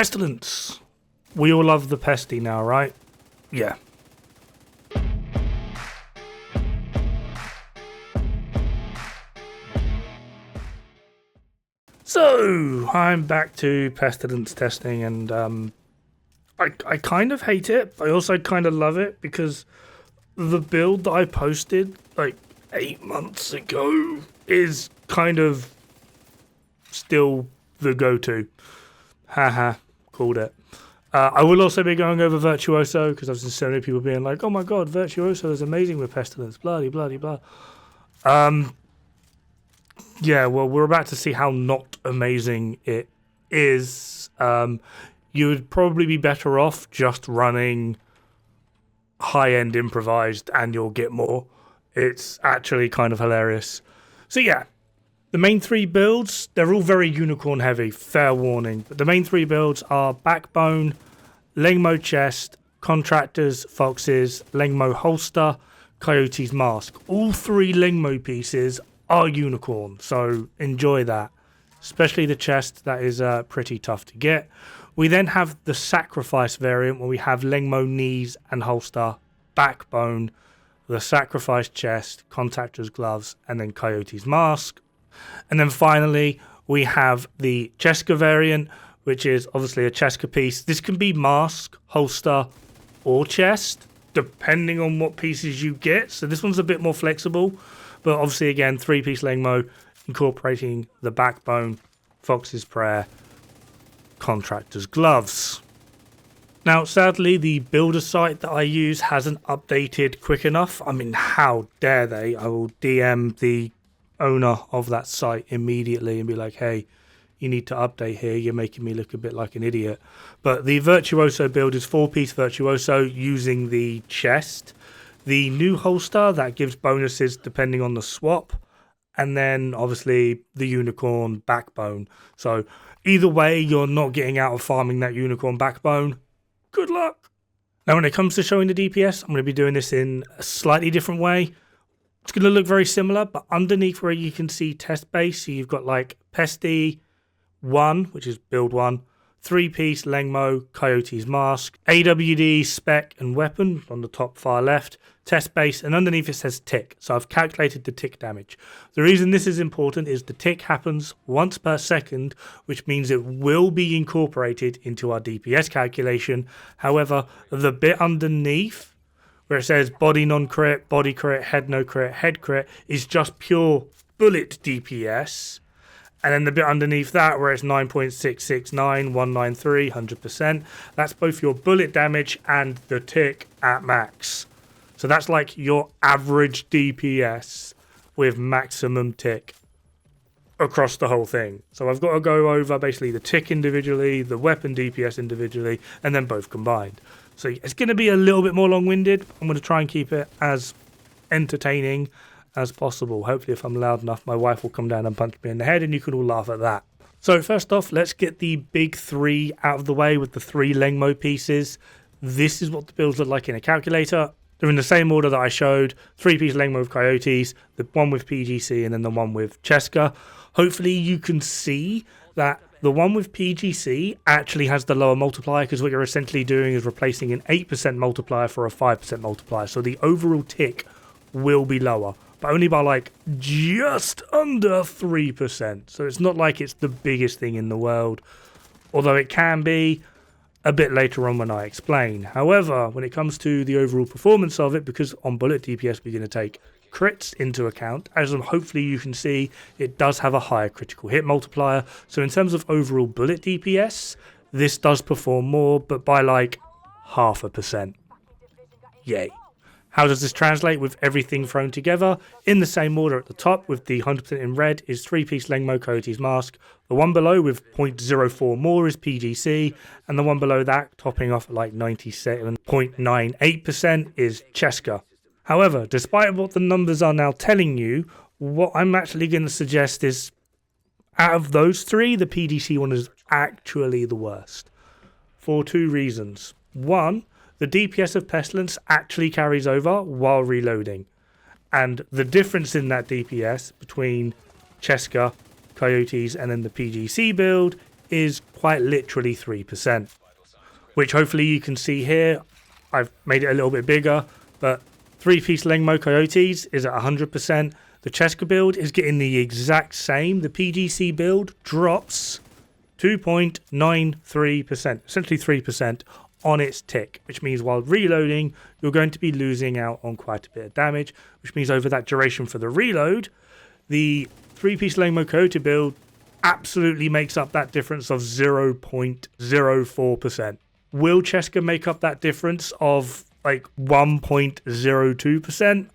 Pestilence. We all love the Pesty now, right? Yeah. So, I'm back to Pestilence testing, and I kind of hate it, but I also kind of love it, because the build that I posted like 8 months ago is kind of still the go-to. Haha, called it. I will also be going over Virtuoso, because I've seen so many people being like, oh my god, Virtuoso is amazing with Pestilence, blah, blah, blah, blah. Yeah, well, we're about to see how not amazing it is. You would probably be better off just running high-end improvised, and you'll get more. It's actually kind of hilarious. So yeah, the main 3 builds, they're all very unicorn heavy, fair warning. But the main 3 builds are Backbone, Regnbue Chest, Contractors, Foxes, Regnbue Holster, Coyote's Mask. All 3 Regnbue pieces are unicorn, so enjoy that. Especially the chest, that is pretty tough to get. We then have the Sacrifice variant, where we have Regnbue Knees and Holster, Backbone, the Sacrifice Chest, Contractor's Gloves, and then Coyote's Mask. And then finally, we have the Cheska variant, which is obviously a Cheska piece. This can be Mask, Holster, or Chest, depending on what pieces you get. So this one's a bit more flexible. But obviously, again, 3-piece Regnbue, incorporating the Backbone, Fox's Prayer, Contractor's Gloves. Now, sadly, the builder site that I use hasn't updated quick enough. I mean, how dare they? I will DM the owner of that site immediately and be like, hey, you need to update here. You're making me look a bit like an idiot. But the Virtuoso build is 4-piece Virtuoso using the chest. The new holster, that gives bonuses depending on the swap. And then, obviously, the unicorn Backbone. So, either way, you're not getting out of farming that unicorn Backbone. Good luck. Now, when it comes to showing the DPS, I'm going to be doing this in a slightly different way. It's going to look very similar, but underneath where you can see test base, so you've got like Pesty 1, which is build 1, 3-piece Regnbue, Coyote's Mask, AWD, Spec, and Weapon on the top far left, test base, and underneath it says tick. So I've calculated the tick damage. The reason this is important is the tick happens once per second, which means it will be incorporated into our DPS calculation. However, the bit underneath, where it says body non-crit, body crit, head no crit, head crit, is just pure bullet DPS. And then the bit underneath that, where it's 9.669, 193, 100%, that's both your bullet damage and the tick at max. So that's like your average DPS with maximum tick across the whole thing. So I've got to go over basically the tick individually, the weapon DPS individually, and then both combined. So it's going to be a little bit more long-winded. I'm going to try and keep it as entertaining as possible. Hopefully, if I'm loud enough, my wife will come down and punch me in the head and you can all laugh at that. So first off, let's get the big 3 out of the way with the 3 Regnbue pieces. This is what the builds look like in a calculator. They're in the same order that I showed. 3-piece Regnbue with Coyotes, the one with PGC, and then the one with Cheska. Hopefully you can see that the one with PGC actually has the lower multiplier, because what you're essentially doing is replacing an 8% multiplier for a 5% multiplier. So the overall tick will be lower, but only by like just under 3%. So it's not like it's the biggest thing in the world, although it can be a bit later on when I explain. However, when it comes to the overall performance of it, because on bullet DPS we're going to take crits into account, as hopefully you can see, it does have a higher critical hit multiplier. So in terms of overall bullet DPS, this does perform more, but by like 0.5%. Yay. How does this translate with everything thrown together? In the same order at the top, with the 100% in red, is 3-piece Regnbue Coyote's Mask. The one below with 0.04 more is PGC, and the one below that, topping off at like 97.98%, is Cheska. However, despite what the numbers are now telling you, what I'm actually going to suggest is, out of those 3, the PGC one is actually the worst. For 2 reasons. One, the DPS of Pestilence actually carries over while reloading. And the difference in that DPS between Cheska, Coyotes, and then the PGC build is quite literally 3%, which hopefully you can see here. I've made it a little bit bigger, but 3-piece Regnbue Coyotes is at 100%. The Cheska build is getting the exact same. The PGC build drops 2.93%, essentially 3% on its tick, which means while reloading, you're going to be losing out on quite a bit of damage, which means over that duration for the reload, the 3-piece Regnbue Coyote build absolutely makes up that difference of 0.04%. Will Cheska make up that difference of like 1.02%?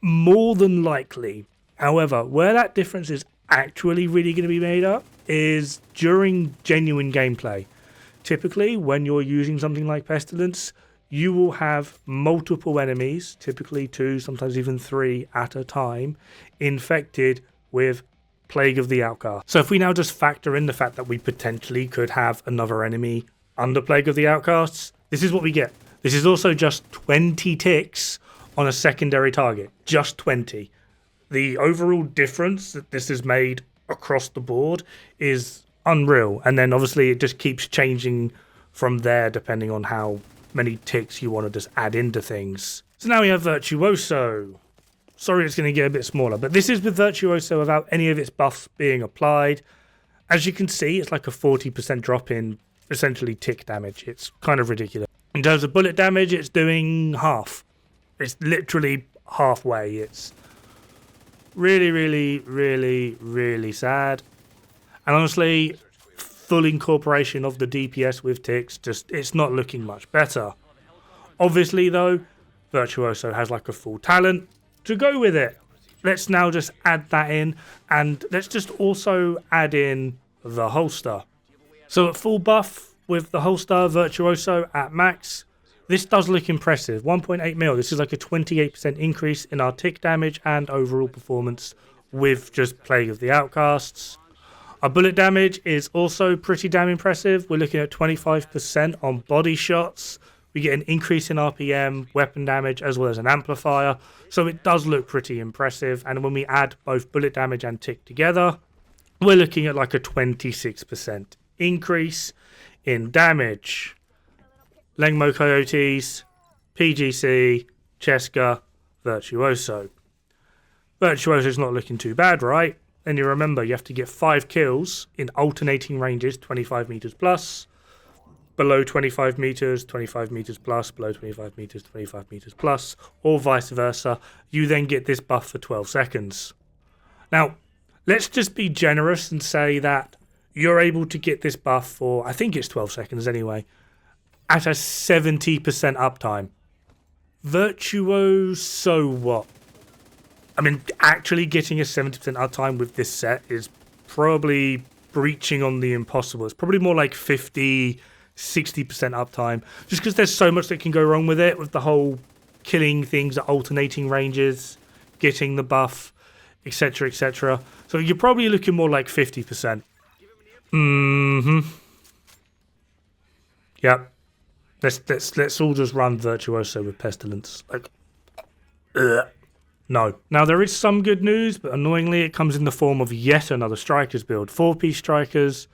More than likely. However, where that difference is actually really going to be made up is during genuine gameplay. Typically, when you're using something like Pestilence, you will have multiple enemies, typically 2, sometimes even 3 at a time, infected with Plague of the Outcast. So if we now just factor in the fact that we potentially could have another enemy under Plague of the Outcasts, this is what we get. This is also just 20 ticks on a secondary target. Just 20. The overall difference that this has made across the board is unreal. And then obviously it just keeps changing from there depending on how many ticks you want to just add into things. So now we have Virtuoso. Sorry it's going to get a bit smaller, but this is with Virtuoso without any of its buffs being applied. As you can see, it's like a 40% drop in essentially tick damage. It's kind of ridiculous. In terms of bullet damage, it's doing half. It's literally halfway. It's really, really, really, really sad. And honestly, full incorporation of the DPS with ticks, it's not looking much better. Obviously, though, Virtuoso has like a full talent to go with it. Let's now just add that in, and let's just also add in the holster. So at full buff with the holster, Virtuoso at max, this does look impressive. 1.8 mil. This is like a 28% increase in our tick damage and overall performance with just Plague of the Outcasts. Our bullet damage is also pretty damn impressive. We're looking at 25% on body shots. We get an increase in RPM, weapon damage, as well as an amplifier. So it does look pretty impressive. And when we add both bullet damage and tick together, we're looking at like a 26% increase in damage. Regnbue Coyotes, PGC, Cheska, Virtuoso. Virtuoso's not looking too bad, right? And you remember, you have to get 5 kills in alternating ranges, 25 meters plus, below 25 meters, 25 meters plus, below 25 meters, 25 meters plus, or vice versa. You then get this buff for 12 seconds. Now, let's just be generous and say that you're able to get this buff for, I think it's 12 seconds anyway, at a 70% uptime. Virtuoso what? I mean, actually getting a 70% uptime with this set is probably breaching on the impossible. It's probably more like 50, 60% uptime. Just because there's so much that can go wrong with it, with the whole killing things at alternating ranges, getting the buff, etc., etc. So you're probably looking more like 50%. Yep. Let's all just run Virtuoso with Pestilence. Like, no. Now there is some good news, but annoyingly it comes in the form of yet another Strikers build. 4-piece Strikers,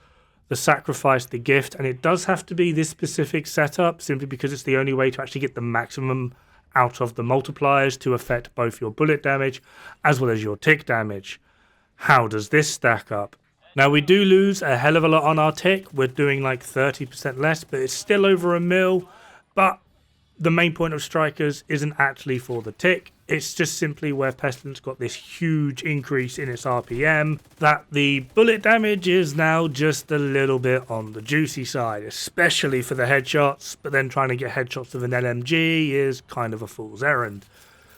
the Sacrifice, the Gift, and it does have to be this specific setup simply because it's the only way to actually get the maximum out of the multipliers to affect both your bullet damage as well as your tick damage. How does this stack up? Now we do lose a hell of a lot on our tick. We're doing like 30% less, but it's still over a mil. But the main point of Strikers isn't actually for the tick. It's just simply where Pestilence got this huge increase in its RPM that the bullet damage is now just a little bit on the juicy side, especially for the headshots. But then trying to get headshots with an LMG is kind of a fool's errand.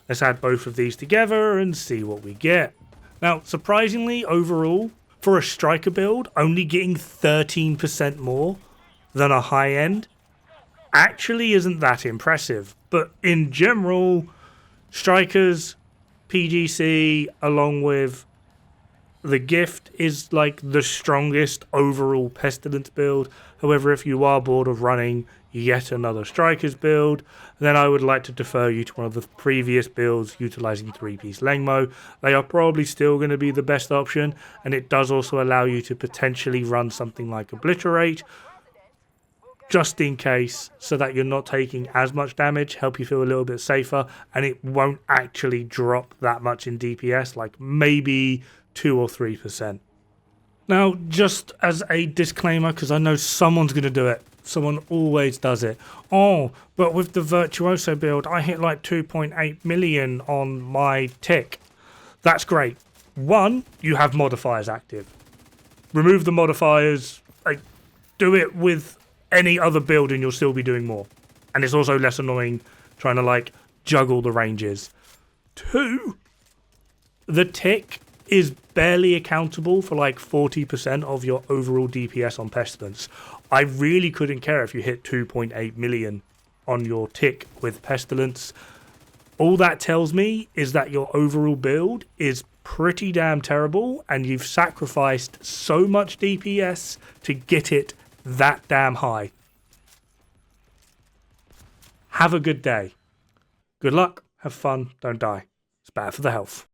Let's add both of these together and see what we get. Now, surprisingly, overall, for a Striker build, only getting 13% more than a high end actually isn't that impressive. But in general, Strikers, PGC, along with The Gift is like the strongest overall Pestilence build. However, if you are bored of running yet another Strikers build, then I would like to defer you to one of the previous builds utilizing 3-piece Lengmo. They are probably still going to be the best option, and it does also allow you to potentially run something like Obliterate, just in case, so that you're not taking as much damage, help you feel a little bit safer, and it won't actually drop that much in DPS, like maybe 2 or 3%. Now, just as a disclaimer, because I know someone's going to do it, someone always does it. Oh, but with the Virtuoso build, I hit like 2.8 million on my tick. That's great. One, you have modifiers active. Remove the modifiers, like, do it with any other build and you'll still be doing more. And it's also less annoying trying to like juggle the ranges. Two, the tick is barely accountable for like 40% of your overall DPS on Pestilence. I really couldn't care if you hit 2.8 million on your tick with Pestilence. All that tells me is that your overall build is pretty damn terrible and you've sacrificed so much DPS to get it that damn high. Have a good day. Good luck, have fun, don't die. It's bad for the health.